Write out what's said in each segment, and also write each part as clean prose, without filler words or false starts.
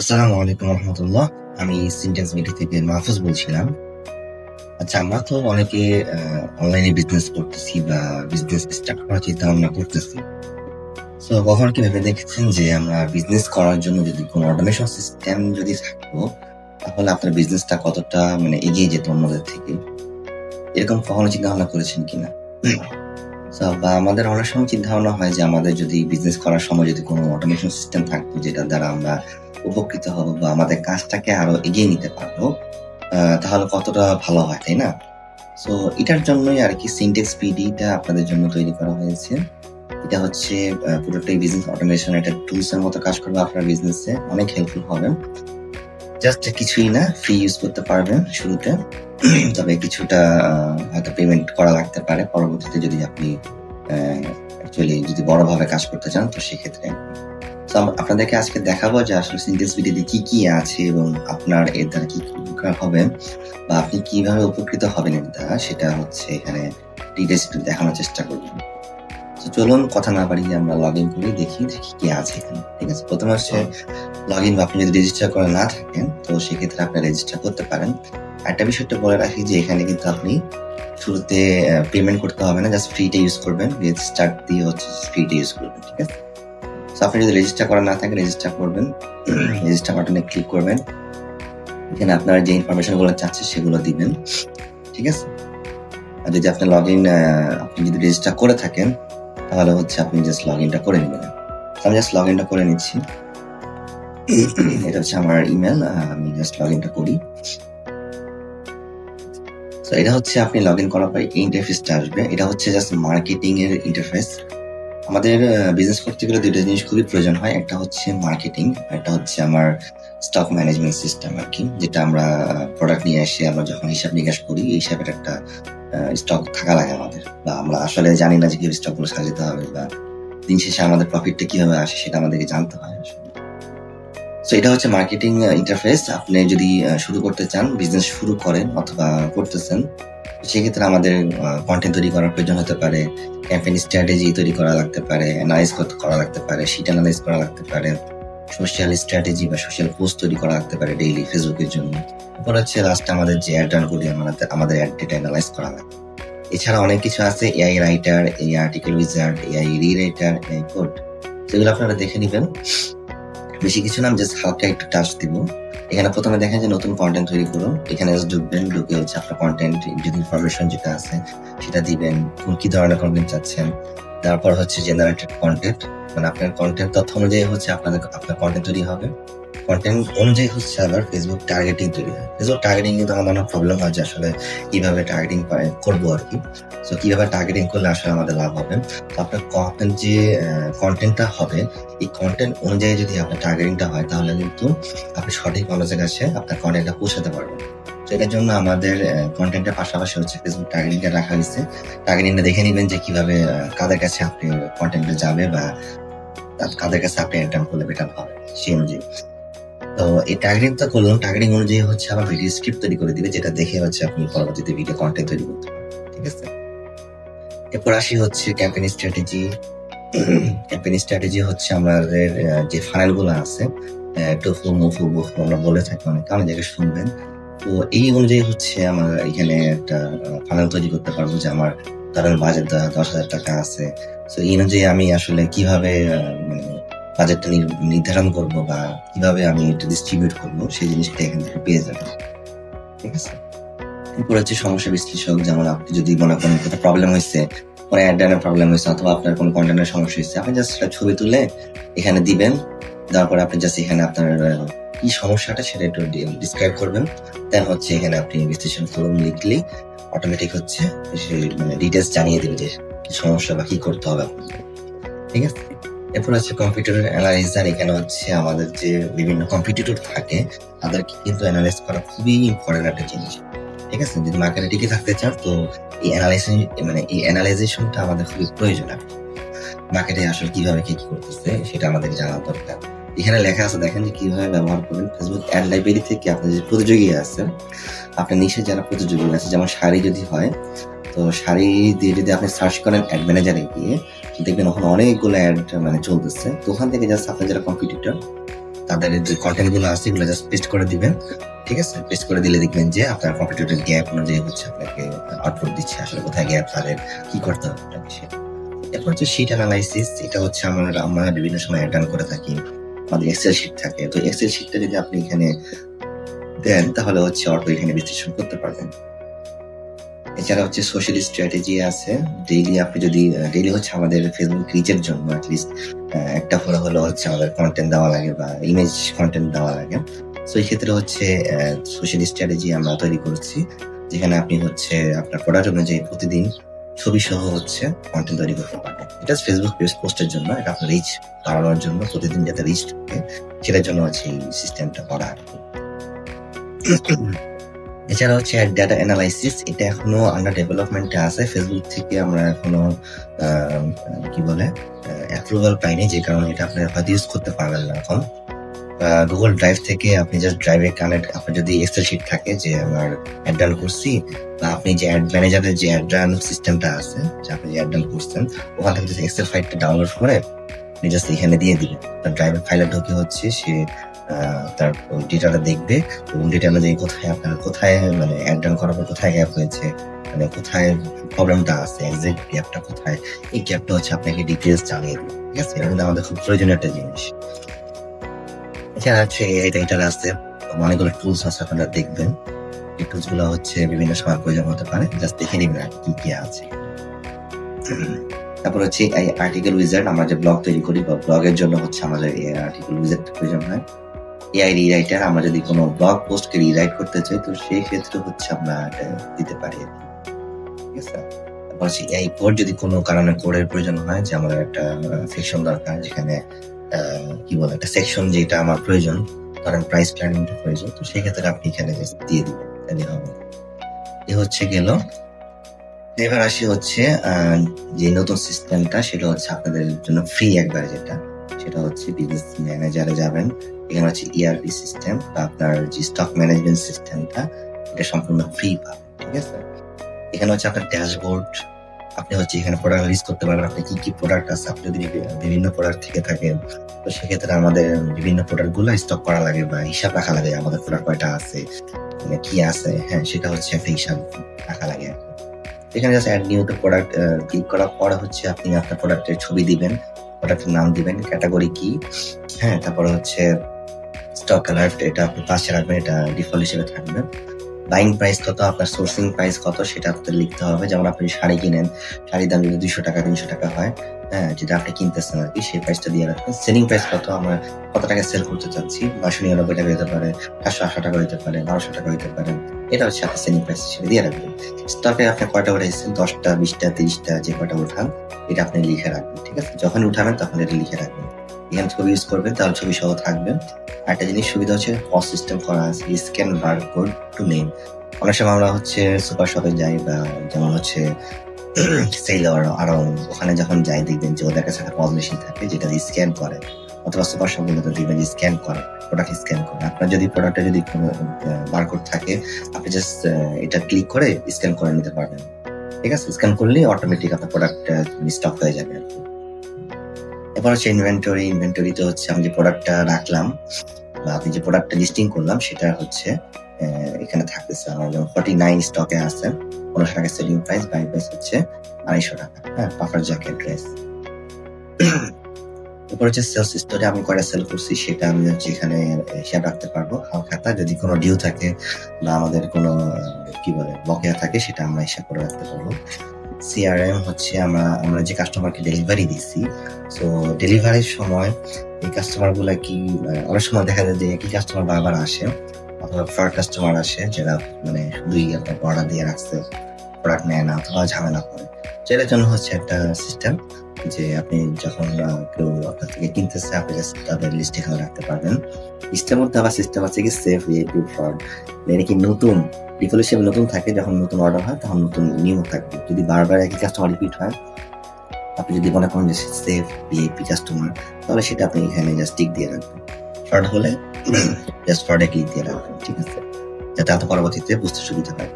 আসসালামু আলাইকুম রহমতুল্লাহ। আমি সিনটেন্স মিডি থেকে মাহফুজ বলছিলাম। আচ্ছা, আমরা তো অনেকে অনলাইনে বিজনেস করতেছি বা বিজনেস স্টার্ট করার চিন্তা ভাবনা করতেছি। তো কখনো কি ভেবে দেখেছেন যে আমরা বিজনেস করার জন্য যদি কোনো অটোমেশন সিস্টেম যদি থাকতো, তাহলে আপনার বিজনেসটা কতটা এগিয়ে যেত অন্যদের থেকে? এরকম কখনো চিন্তা ভাবনা করেছেন কিনা? বা আমাদের অনেক সময় চিন্তা ভাবনা হয় যে আমাদের যদি বিজনেস করার সময় যদি কোনো অটোমেশন সিস্টেম থাকতো, যেটার দ্বারা আমরা উপকৃত হব বা আমাদের কাজটাকে আরো এগিয়ে নিতে পারবো, তাহলে কতটা ভালো হয়, তাই না? সো এটার জন্যই আর কি সিনটেক্স পিডিটা আপনাদের জন্য তৈরি করা হয়েছে। এটা হচ্ছে পুরোটাই বিজনেস অটোমেশন, একটা টুলস এর মতো কাজ করবে আপনার বিজনেসে, অনেক হেল্পফুল হবে। জাস্ট কিছুই না, ফ্রি ইউজ করতে পারবেন শুরুতে। তবে কিছুটা হয়তো পেমেন্ট করা লাগতে পারে পরবর্তীতে, যদি আপনি অ্যাকচুয়ালি যদি বড়ভাবে কাজ করতে চান, তো সেক্ষেত্রে আপনাদেরকে আজকে দেখাবো যে আসলে সিনটেক্স পিডিতে কি কি আছে এবং আপনার এর দ্বারা কি উপকার হবে বা আপনি কিভাবে উপকৃত হবেন এর দ্বারা, সেটা হচ্ছে এখানে ডিটেইলস একটু দেখানোর চেষ্টা করব। তো চলুন কথা না বাড়িয়ে আমরা লগ ইন করি, দেখি কি আছে এখানে। ঠিক আছে, প্রথমে হচ্ছে লগ ইন। আপনি যদি রেজিস্টার করে না থাকেন, তো সেক্ষেত্রে আপনি রেজিস্টার করতে পারেন। একটা বিষয়টা বলে রাখি যে এখানে কিন্তু আপনি শুরুতে পেমেন্ট করতে হবে না, জাস্ট ফ্রিটা ইউজ করবেন। রেজিস্টার দিয়ে হচ্ছে ফ্রিটা ইউজ করবেন। ঠিক আছে, তো আপনি যদি রেজিস্টার করা না থাকে, রেজিস্টার করবেন, রেজিস্টার বাটনে ক্লিক করবেন। এখানে আপনার যে ইনফরমেশন গুলো চাচ্ছে সেগুলো দিবেন। ঠিক আছে, আর যদি আপনি আপনি যদি রেজিস্টার করে থাকেন, তাহলে হচ্ছে আপনি জাস্ট লগ ইনটা করে নেবেন। আমি জাস্ট লগ ইনটা করে নিচ্ছি। এটা হচ্ছে আমার ইমেল, আমি জাস্ট লগ ইনটা করি। তো এটা হচ্ছে আপনি লগ ইন করার পর এই ইন্টারফেসটা আসবে। এটা হচ্ছে জাস্ট মার্কেটিং এর ইন্টারফেস। আমাদের বিজনেস করতে গেলে দুইটা জিনিস খুবই প্রয়োজন হয়, একটা হচ্ছে মার্কেটিং, একটা হচ্ছে আমার স্টক ম্যানেজমেন্ট সিস্টেম আর কি, যেটা আমরা প্রোডাক্ট নিয়ে এসে আমরা যখন হিসাব নিকাশ করি, এই হিসাবের একটা স্টক থাকা লাগে আমাদের, বা আমরা আসলে জানি না যে কিভাবে স্টক গুলো সাজাতে হবে, বা দিন শেষে আমাদের প্রফিটটা কিভাবে আসে সেটা আমাদেরকে জানতে হয় আসলে। তো এটা হচ্ছে মার্কেটিং ইন্টারফেস। আপনি যদি শুরু করতে চান, বিজনেস শুরু করেন অথবা করতেছেন, সেক্ষেত্রে আমাদের কন্টেন্ট তৈরি করার প্রয়োজন হতে পারে, ক্যাম্পেইন স্ট্র্যাটেজি তৈরি করা লাগতে পারে, অ্যানালাইজ করা লাগতে পারে, শিট অ্যানালাইজ করা লাগতে পারে, সোশ্যাল স্ট্র্যাটেজি বা সোশ্যাল পোস্ট তৈরি করা লাগতে পারে ডেইলি ফেসবুকের জন্য। এরপর হচ্ছে লাস্টে আমাদের যে অ্যাড রান করি, আমাদের অ্যাড ডেটা অ্যানালাইজ করা লাগে। এছাড়া অনেক কিছু আছে, AI writer, AI article wizard, AI rewriter, AI code, সেগুলো আপনারা দেখে নেবেন। বেশি কিছু না, জাস্ট হালকা একটু টাচ দিব। এখানে প্রথমে দেখেন যে নতুন কন্টেন্ট তৈরি করুন, এখানে ঢুকবেন, ঢুকে হচ্ছে আপনার কন্টেন্ট যদি ইনফরমেশন যেটা আছে সেটা দিবেন, কোন কি ধরনের কন্টেন্ট চাচ্ছেন। তারপর হচ্ছে জেনারেটেড কন্টেন্ট, আপনার কন্টেন্ট তথ্য অনুযায়ী হচ্ছে আপনার কন্টেন্ট তৈরি হবে। কন্টেন্ট অনুযায়ী হচ্ছে আবার ফেসবুক টার্গেটিং তৈরি হয়। ফেসবুক টার্গেটিং কিন্তু আমাদের অনেক প্রবলেম হয় যে আসলে কিভাবে টার্গেটিং করবো আর কি। সো কিভাবে টার্গেটিং করলে আসলে আমাদের লাভ হবে। তো আপনার যে কন্টেন্টটা হবে, এই কন্টেন্ট অনুযায়ী যদি আপনার টার্গেটিংটা হয়, তাহলে কিন্তু আপনি সঠিক মানুষের কাছে আপনার কন্টেন্টটা পৌঁছাতে পারবেন। তো এটার জন্য আমাদের কন্টেন্টের পাশাপাশি হচ্ছে ফেসবুক টার্গেটিংটা রাখা হয়েছে। টার্গেটিংটা দেখে নেবেন যে কিভাবে কাদের কাছে আপনি কন্টেন্টটা যাবে, বা কাদের কাছে আপনি অ্যাড করলে বেটার হবে সেই অনুযায়ী। তো এই টার্গেটিংটা করলাম, টার্গেটিং অনুযায়ী হচ্ছে আবার ভিডিও স্ক্রিপ্ট তৈরি করে দিবে, যেটা দেখে হচ্ছে আপনি পরবর্তীতে ভিডিও কন্টেন্ট তৈরি করতে পারবেন। ঠিক আছে, এরপর আসি হচ্ছে ক্যাম্পেইন স্ট্র্যাটেজি। ক্যাম্পেইন স্ট্র্যাটেজি হচ্ছে আমাদের যে ফানেল গুলো আছে, টোফু মুফু বুফু আমরা বলে থাকি, অনেক জায়গায় শুনবেন। তো এই অনুযায়ী হচ্ছে আমার এখানে একটা ফানেল তৈরি করতে পারবো, যে আমার ধরেন বাজেট 10,000 টাকা আছে। তো এই অনুযায়ী আমি আসলে কিভাবে বাজেটটা নির্ধারণ করবো বা কিভাবে আমি এটা ডিস্ট্রিবিউট করবো, সেই জিনিসটা এখান থেকে পেয়ে যাবেন। ঠিক আছে, এরপর হচ্ছে সমস্যা বিশ্লেষক। যেমন আপনি যদি মনে করেন কোনো প্রবলেম হয়েছে, কোনো অ্যাড ডানের প্রবলেম হয়েছে, অথবা আপনার কোনো কন্টেন্টের সমস্যা হয়েছে, আপনি জাস্ট একটা ছবি তুলে এখানে দিবেন। দেওয়ার পরে আপনি জাস্ট এখানে আপনার কি সমস্যাটা সেটা একটু ডিসক্রাইব করবেন। দেন হচ্ছে এখানে আপনি বিশ্লেষণ করুন লিখলেই অটোমেটিক হচ্ছে ডিটেলস জানিয়ে দেবে যে কি সমস্যা বা কি করতে হবে আপনাকে। ঠিক আছে, এরপর হচ্ছে কম্পিউটারের অ্যানালাইজার। এখানে হচ্ছে আমাদের যে বিভিন্ন কম্পিটিটর থাকে, তাদেরকে কিন্তু অ্যানালাইজ করা খুবই ইম্পর্টেন্ট একটা জিনিস। ঠিক আছে, যদি মার্কেটে টিকে থাকতে চান, তো এই এই অ্যানালাইজেশনটা আমাদের খুবই প্রয়োজন। মার্কেটে আসলে কিভাবে কে কি করতেছে সেটা আমাদের জানা দরকার। এখানে লেখা আছে, দেখেন যে কিভাবে ব্যবহার করবেন। ফেসবুক অ্যাড লাইব্রেরি থেকে আপনার যে প্রতিযোগী আছে, আপনার নিচে যারা প্রতিযোগী আছে, যেমন শাড়ি যদি হয়, তো শাড়ি দিয়ে যদি আপনি সার্চ করেন অ্যাড ম্যানেজারে গিয়ে, দেখবেন ওখানে অনেকগুলো অ্যাড চলতেছে। তো ওখান থেকে জাস্ট আপনার যারা কম্পিটিটর, তাদের যে কন্টেন্ট গুলো আছে এগুলো জাস্ট পেস্ট করে দিবেন। ঠিক আছে, পেস্ট করে দিলে দেখবেন যে আপনার কম্পিটিটর গ্যাপ অনুযায়ী হচ্ছে আপনাকে আউটপুট দিচ্ছে আসলে কোথায় গ্যাপ, তাদের কি করতে হবে সেটা। এরপর হচ্ছে শিট অ্যানালাইসিস, এটা হচ্ছে আমরা বিভিন্ন সময় অ্যাড করে থাকি, আমাদের এক্সেল শিট থাকে। তো এক্সেল শিটটা যদি আপনি এখানে দেন তাহলে হচ্ছে অটো এখানে বিশ্লেষণ করতে পারবেন। এছাড়া হচ্ছে সোশ্যাল স্ট্র্যাটেজি আছে। ডেইলি হচ্ছে আমাদের ফেসবুক রিচের জন্য অ্যাটলিস্ট একটা হলো হচ্ছে আমাদের কন্টেন্ট দেওয়া লাগে বা ইমেজ কন্টেন্ট দেওয়া লাগে। তো এই ক্ষেত্রে হচ্ছে সোশ্যাল স্ট্র্যাটেজি আমরা তৈরি করেছি, যেখানে আপনি হচ্ছে আপনার প্রোডাক্ট অনুযায়ী প্রতিদিন ছবি সহ হচ্ছে কন্টেন্ট তৈরি করতে পারবেন। এটা ফেসবুক পেজ পোস্টের জন্য, এটা আপনার রিচ বাড়ানোর জন্য, প্রতিদিন যাতে রিচ থাকে সেটার জন্য হচ্ছে এই সিস্টেমটা করা আর কি। এছাড়া হচ্ছে ডাটা অ্যানালাইসিস, এটা এখনো আন্ডার ডেভেলপমেন্টে আছে। ফেসবুক থেকে আমরা এখনো কি বলে অ্যাপ্রুভাল পাইনি, যে কারণে এটা আপনি হয়তো ইউজ করতে পারবেন না এখন। গুগল ড্রাইভ থেকে আপনি জাস্ট ড্রাইভে কানেক্ট, আপনার যদি এক্সেল শিট থাকে যে আমার অ্যাড রান করছি, বা আপনি যে অ্যাড ম্যানেজারের যে অ্যাড রান সিস্টেমটা আছে, যে আপনি যে অ্যাড রান করছেন ওখান থেকে যদি এক্সেল ফাইলটা ডাউনলোড করে আপনি জাস্ট এখানে দিয়ে দিবেন, তার ড্রাইভের ফাইলে ঢুকে হচ্ছে সে তার ওই ডেটাটা দেখবে এবং ডেটা অনুযায়ী কোথায় মানে অ্যাড রান করার পর কোথায় গ্যাপ হয়েছে, মানে কোথায় প্রবলেমটা আছে, এক্সাক্ট গ্যাপটা কোথায়, এই গ্যাপটা হচ্ছে আপনাকে ডিটেলস জানিয়ে দেবে। ঠিক আছে, এটা কিন্তু আমাদের খুব প্রয়োজনীয় একটা জিনিস। এছাড়া হচ্ছে এটার আছে অনেকগুলো টুলস আছে, আপনারা দেখবেন এই টুলস গুলো হচ্ছে বিভিন্ন সময় প্রয়োজন হতে পারে, জাস্ট দেখে নিবেন আর কি কি আছে। তারপর হচ্ছে এই আর্টিকেল উইজার্ড, আমরা যে ব্লগ তৈরি করি বা ব্লগের জন্য হচ্ছে আমাদের এই আর্টিকেল উইজার্ড প্রয়োজন হয়। এআই রিরাইটার, আমরা যদি কোনো ব্লগ পোস্টকে রিরাইট করতে চাই তো সেই ক্ষেত্রে হচ্ছে আমরা দিতে পারি। ঠিক আছে, তারপর হচ্ছে এআই কোড, যদি কোনো কারণে কোডের প্রয়োজন হয়, যে আমাদের একটা সেকশন দরকার যেখানে কি বলে একটা সেকশন যেটা আমার প্রয়োজন, ধরেন প্রাইস প্ল্যানিংটা প্রয়োজন, তো সেই ক্ষেত্রে আপনি এখানে দিয়ে দিবেন, তাহলে হবে। এ হচ্ছে গেল। এবার আসি হচ্ছে যে নতুন সিস্টেমটা, সেটা হচ্ছে আপনাদের জন্য ফ্রি একবার, যেটা সেটা হচ্ছে বিজনেস ম্যানেজারে যাবেন, এখানে হচ্ছে ইআরপি সিস্টেম বা আপনার যে স্টক ম্যানেজমেন্ট সিস্টেমটা, এটা সম্পূর্ণ ফ্রি পাবেন। ঠিক আছে, এখানে হচ্ছে আপনার ড্যাশবোর্ড, আপনি হচ্ছে এখানে প্রোডাক্ট লিস্ট করতে পারবেন, আপনি কি কি প্রোডাক্ট আছে, আপনি যদি বিভিন্ন প্রোডাক্ট থেকে থাকেন তো সেক্ষেত্রে আমাদের বিভিন্ন প্রোডাক্ট গুলো স্টক করা লাগে বা হিসাব রাখা লাগে, আমাদের প্রোডাক্ট কয়টা আছে, মানে কি আছে, হ্যাঁ সেটা হচ্ছে একটা হিসাব রাখা লাগে। এখানে just add new the product click করার পরে হচ্ছে আপনি আপনার প্রোডাক্টের ছবি দিবেন, প্রোডাক্টের নাম দিবেন, ক্যাটাগরি কি, হ্যাঁ তারপরে হচ্ছে স্টক অ্যালার্ট, এটা আপনি পাশে রাখবেন, এটা ডিফল্ট হিসেবে থাকবে। বাইং প্রাইস কত, আপনার সোর্সিং প্রাইস কত সেটা আপনাদের লিখতে হবে। যেমন আপনি শাড়ি কিনেন, শাড়ির দাম যদি 200 টাকা 300 টাকা হয়, হ্যাঁ যেটা আপনি কিনতেছেন আর কি, সেই প্রাইসটা দিয়ে রাখবেন। সেলিং প্রাইস কত, আমরা কত টাকা সেল করতে চাচ্ছি, 999 টাকা হতে পারে, 780 টাকা হতে পারে, 1200 টাকা হতে পারে, এটা হচ্ছে আপনার সেলিং প্রাইস হিসেবে দিয়ে রাখবেন। স্টকে আপনি কয়টা উঠাইছেন, 10টা 20টা 30টা, যে কয়টা উঠান এটা আপনি লিখে রাখবেন। ঠিক আছে, যখন উঠাবেন তখন এটা লিখে রাখবেন। এখানে ছবি ইউজ করবেন তাহলে ছবি সহ থাকবে। একটা জিনিস সুবিধা হচ্ছে পজ সিস্টেম করা আছে, স্ক্যান বারকোড টু নেম। অনেক সময় আমরা হচ্ছে সুপার শপে যাই বা যেমন হচ্ছে সেলর আরো, ওখানে যখন যাই দেখবেন যে ওদের কাছে একটা পজ মেশিন থাকে যেটা দিয়ে স্ক্যান করে, অথবা সুপার শপ গুলোতে দেখবেন যে স্ক্যান করে, প্রোডাক্ট স্ক্যান করে। আপনার যদি প্রোডাক্টে যদি কোনো বারকোড থাকে আপনি জাস্ট এটা ক্লিক করে স্ক্যান করে নিতে পারবেন। ঠিক আছে, স্ক্যান করলেই অটোমেটিক আপনার প্রোডাক্ট স্টক হয়ে যাবে আর কি। এরপর হচ্ছে ইনভেন্টরিতে হচ্ছে আমি যে প্রোডাক্টটা রাখলাম বা আপনি যে প্রোডাক্টটা লিস্টিং করলাম সেটা হচ্ছে এখানে থাকতেছে। আমার যেমন 49 স্টকে আছে, 1500 টাকা সেলিং প্রাইস, বাই প্রাইস হচ্ছে 250 টাকা। হ্যাঁ, পাফার জ্যাকেট ড্রেস। এরপর হচ্ছে সেলস স্টোরে আমি কয়টা সেল করছি সেটা আমি হচ্ছে এখানে হিসাব রাখতে পারবো। খাতা যদি কোনো ডিউ থাকে বা আমাদের কোনো কি বলে বকেয়া থাকে সেটা আমরা হিসাব করে রাখতে পারবো। সিআরএম হচ্ছে আমরা যে কাস্টমারকে ডেলিভারি দিচ্ছি, সো ডেলিভারির সময় এই কাস্টমার গুলা কি, অনেক সময় দেখা যায় যে একই কাস্টমার বারবার আসে, অথবা ফ্রড কাস্টমার আসে যারা মানে শুধুই আপনার অর্ডার দিয়ে রাখছে, প্রোডাক্ট নেয় না অথবা ঝামেলা করে। সেটার জন্য হচ্ছে একটা সিস্টেম যে আপনি যখন কেউ আপনার থেকে কিনতেছে আপনি জাস্ট তাদের লিস্ট এখানে রাখতে পারবেন। লিস্টের মধ্যে আবার সিস্টেম আছে কি সেফ, ভিআইপি, ফ্রড, এটা কি নতুন ডিফল্ট হিসেবে নতুন থাকে, যখন নতুন অর্ডার হয় তখন নতুন নিউ থাকবে। যদি বারবার একই কাস্টমার রিপিট হয়, আপনি যদি মনে করেন যে সেফ ভিআইপি কাস্টমার, তাহলে সেটা আপনি এখানে জাস্ট টিক দিয়ে রাখবেন। ফ্রড হলে জাস্ট ফ্রডে ক্লিক দিয়ে রাখবেন। ঠিক আছে, যাতে এত পরবর্তীতে বুঝতে সুবিধা হয়।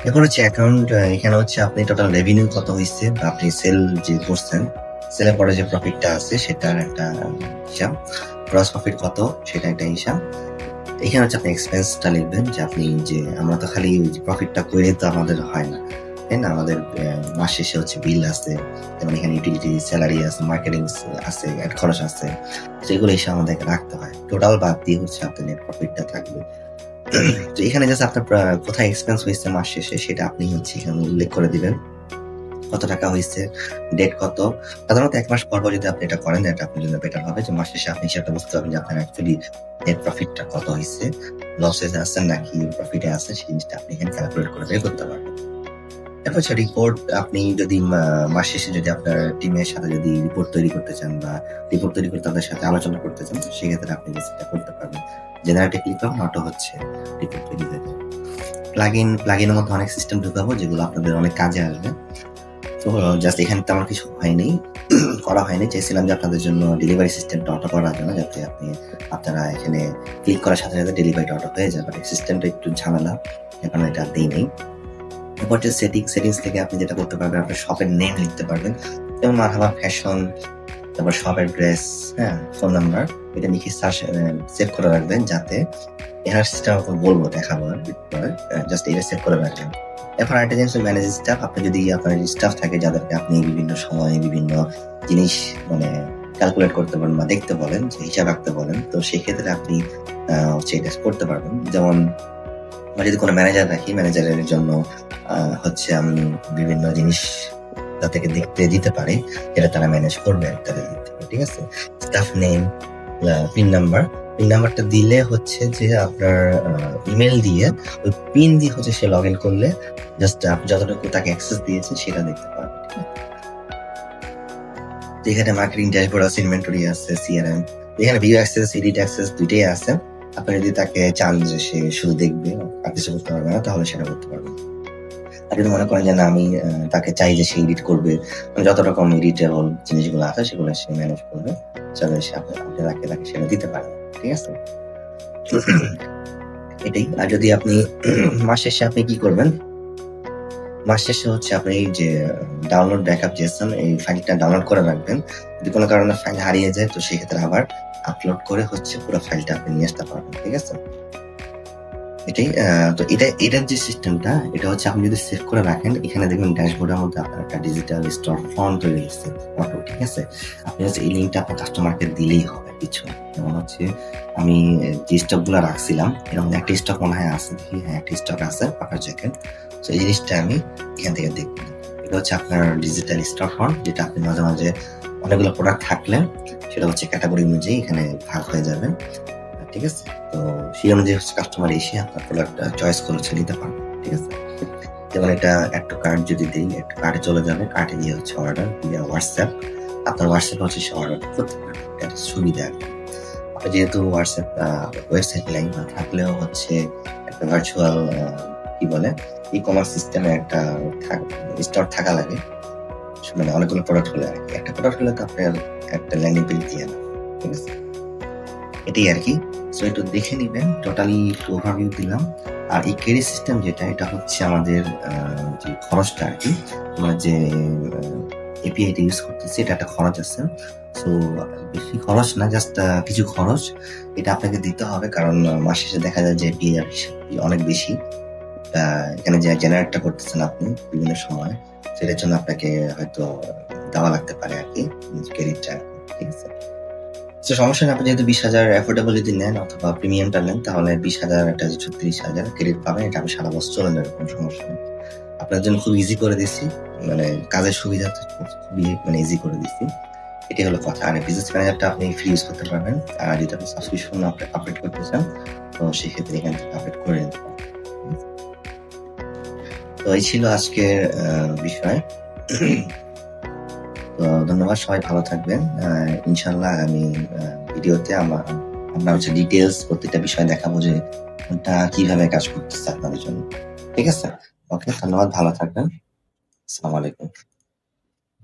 এরপর হচ্ছে অ্যাকাউন্ট, এখানে হচ্ছে আপনি টোটাল রেভিনিউ কত হয়েছে বা আপনি সেল যে করছেন সেলের পরে যে প্রফিটটা আছে সেটার একটা হিসাব, গ্রস প্রফিট কত সেটা একটা হিসাব। এখানে হচ্ছে আপনি এক্সপেন্সটা লিখবেন যে আপনি যে আমরা তো খালি প্রফিটটা করে তো আমাদের হয় না, তাই না? আমাদের মাস শেষে হচ্ছে বিল আছে, যেমন এখানে ইউটিলিটি, স্যালারি আছে, মার্কেটিং আছে, অ্যাড খরচ আছে, সেগুলো হিসাব আমাদেরকে রাখতে হয়। টোটাল বাদ দিয়ে হচ্ছে আপনার নেট প্রফিটটা থাকবে। তো এখানে জাস্ট আপনার কোথায় এক্সপেন্স হয়েছে মাস শেষে সেটা আপনি হচ্ছে এখানে উল্লেখ করে দিবেন, কত টাকা হয়েছে, ডেট কত। সাধারণত 1 মাস পর যদি আপনি এটা করেন, এটা আপনার জন্য বেটার হবে যে মাস শেষে আপনি সেটা বুঝতে পারবেন যে আপনার অ্যাকচুয়ালি নেট প্রফিটটা কত হয়েছে, লসে আছেন নাকি প্রফিটে আছেন, সেই জিনিসটা আপনি এখানে ক্যালকুলেট করে বের করতে পারবেন। এরপর হচ্ছে রিপোর্ট, আপনি যদি মাস শেষে যদি আপনার টিমের সাথে যদি রিপোর্ট তৈরি করতে চান বা রিপোর্ট তৈরি করে তাদের সাথে আলোচনা করতে চান, সেক্ষেত্রে আপনি সেটা করতে পারবেন। জেনারেটে ক্লিক করুন, অটো হচ্ছে রিপোর্ট তৈরি হয়ে যাবে। প্লাগইনের মধ্যে অনেক সিস্টেম ঢুকাবো যেগুলো আপনাদের অনেক কাজে আসবে। তো জাস্ট এখানে তেমন কিছু হয়নি, করা হয়নি। চেয়েছিলাম যে আপনাদের জন্য ডেলিভারি সিস্টেমটা অটো করার জন্য, যাতে আপনারা এখানে ক্লিক করার সাথে সাথে ডেলিভারিটা অটো হয়ে যাবে। সিস্টেমটা একটু ঝামেলা, এখন এটা দিই নেই। এরপর যে সেটিংস থেকে আপনি যেটা করতে পারবেন, আপনার শপের নেম লিখতে পারবেন, যেমন মারহাবা ফ্যাশন, তারপর শপ অ্যাড্রেস, হ্যাঁ, ফোন নাম্বার, এটা লিখে সেভ করে রাখবেন, যাতে এনার সিস্টেম আপনাকে বলবো, দেখাবো জাস্ট এটা সেভ করে রাখবেন। এরপর আরেকটা জিনিস ম্যানেজ স্টাফ। আপনি যদি আপনার স্টাফ থাকে যাদেরকে আপনি বিভিন্ন সময়ে বিভিন্ন জিনিস মানে ক্যালকুলেট করতে বলেন বা দেখতে বলেন, যে হিসাব রাখতে বলেন, তো সেক্ষেত্রে আপনি হচ্ছে এটা করতে পারবেন। যেমন আমরা যদি কোনো ম্যানেজার রাখি, ম্যানেজারের জন্য হচ্ছে আমি বিভিন্ন জিনিস তাদেরকে দেখতে দিতে পারি, যেটা তারা ম্যানেজ করবে তাদের দিক থেকে, ঠিক আছে? স্টাফ নেম, পিন নাম্বারটা দিলে হচ্ছে যে আপনার ইমেল দিয়ে ওই পিন দিয়ে হচ্ছে সে লগ ইন করলে জাস্ট আপনি যতটুকু তাকে অ্যাক্সেস দিয়েছেন সেটা দেখতে পারবেন। এখানে মার্কেটিং ড্যাশবোর্ড আছে, ইনভেন্টরি আছে, সিআরএম, এখানে ভিউ অ্যাক্সেস, এডিট অ্যাক্সেস দুইটাই আছে। আপনি যদি তাকে চান যে সে শুধু দেখবে আর কিছু করতে পারবে না, তাহলে সেটা করতে পারবেন। আর যদি মনে করেন যে না, আমি তাকে চাই যে সে এডিট করবে, যত রকম এডিটেবল জিনিসগুলো আছে সেগুলো সে ম্যানেজ করবে, চাইলে সে আপনি তাকে সেটা দিতে পারেন, ঠিক আছে? এটাই। আর যদি আপনি মাস শেষে আপনি কি করবেন, মাস শেষে হচ্ছে আপনি এই যে ডাউনলোড ব্যাকআপ জেসন, এই ফাইলটা ডাউনলোড করে রাখবেন। যদি কোনো কারণে ফাইল হারিয়ে যায়, তো সেক্ষেত্রে আবার আপলোড করে হচ্ছে পুরো ফাইলটা আপনি নিয়ে আসতে পারবেন, ঠিক আছে? এটাই। তো এটার যে সিস্টেমটা, এটা হচ্ছে আপনি যদি সেভ করে রাখেন, এখানে দেখবেন ড্যাশবোর্ডের মধ্যে আপনার একটা ডিজিটাল স্টোর ফন্ট তৈরি হয়েছে, অটো, ঠিক আছে? আপনি হচ্ছে এই লিঙ্কটা আপনার কাস্টমারকে দিলেই হবে, কিছু না। যেমন হচ্ছে আমি যে স্টকগুলো রাখছিলাম, এর মধ্যে একটা স্টক মনে হয় আছে, দেখি, হ্যাঁ, একটা স্টক আছে, পাকা জ্যাকেট। তো এই জিনিসটা আমি এখান থেকে দেখব। এটা হচ্ছে আপনার ডিজিটাল স্টোর ফন্ট, যেটা আপনি মাঝে মাঝে অনেকগুলো প্রোডাক্ট থাকলে সেটা হচ্ছে ক্যাটাগরি অনুযায়ী এখানে ভাগ হয়ে যাবে, ঠিক আছে? তো সেই অনুযায়ী হচ্ছে কাস্টমার এসে আপনার প্রোডাক্টটা চয়েস করে নিতে পারবে, ঠিক আছে? যেমন এটা অ্যাড টু কার্ট যদি দিই, একটা কার্টে চলে যাবে, কার্টে গিয়ে হচ্ছে অর্ডার ভিয়া হোয়াটসঅ্যাপ, আপনার হোয়াটসঅ্যাপে হচ্ছে সে অর্ডার করতে পারবে, এটা সুবিধা। আপনার যেহেতু হোয়াটসঅ্যাপ ওয়েবসাইট নাই বা থাকলেও হচ্ছে একটা ভার্চুয়াল কি বলে ই কমার্স সিস্টেমে একটা স্টোর থাকা লাগে, মানে অনেকগুলো প্রোডাক্ট হলে আর কি। একটা প্রোডাক্ট হলে তো আপনার একটা ল্যান্ডিং পেজ দিয়ে না, ঠিক আছে? এটাই আর কি। সো একটু দেখে নিবেন, টোটালি একটু ওভারভিউ দিলাম। আর এই ক্রেডিট সিস্টেম যেটা, এটা হচ্ছে আমাদের যে খরচটা আর কি, আমরা যে এপিআইটা ইউজ করতেছি, এটা একটা খরচ আছে। সো বেশি খরচ না, জাস্ট কিছু খরচ এটা আপনাকে দিতে হবে, কারণ মাস শেষে দেখা যায় যে এপিআই অনেক বেশি। এখানে যে জেনারেটটা করতেছেন আপনি বিভিন্ন সময়, সেটার জন্য আপনাকে হয়তো দেওয়া লাগতে পারে আর কি ক্রেডিটটা, ঠিক আছে? তো সমস্যা নেই, আপনি যেহেতু 20,000 অ্যাফোর্ডেবল যদি নেন অথবা প্রিমিয়ামটা নেন, তাহলে 20,000 একটা 36,000 ক্রেডিট পাবেন, এটা আমি সারা বছর চলে যাবে, কোনো সমস্যা নেই। আপনার জন্য খুব ইজি করে দিচ্ছি, মানে কাজের সুবিধা খুবই মানে ইজি করে দিচ্ছি, এটাই হলো কথা। আর বিজনেস ম্যানেজারটা আপনি ফ্রি ইউজ করতে পারবেন, আর যদি আপনি সাবস্ক্রিপশন আপডেট করতে চান, তো সেক্ষেত্রে এখান থেকে আপডেট করে নিতে পারেন। তো এই ছিল আজকের বিষয়। তো ধন্যবাদ, সবাই ভালো থাকবেন। ইনশাল্লাহ আগামী ভিডিওতে আমরা হচ্ছে ডিটেলস প্রত্যেকটা বিষয় দেখাবো যে কোনটা কিভাবে কাজ করতেছে আপনাদের জন্য, ঠিক আছে? ওকে, ধন্যবাদ, ভালো থাকবেন। আসসালামু আলাইকুম।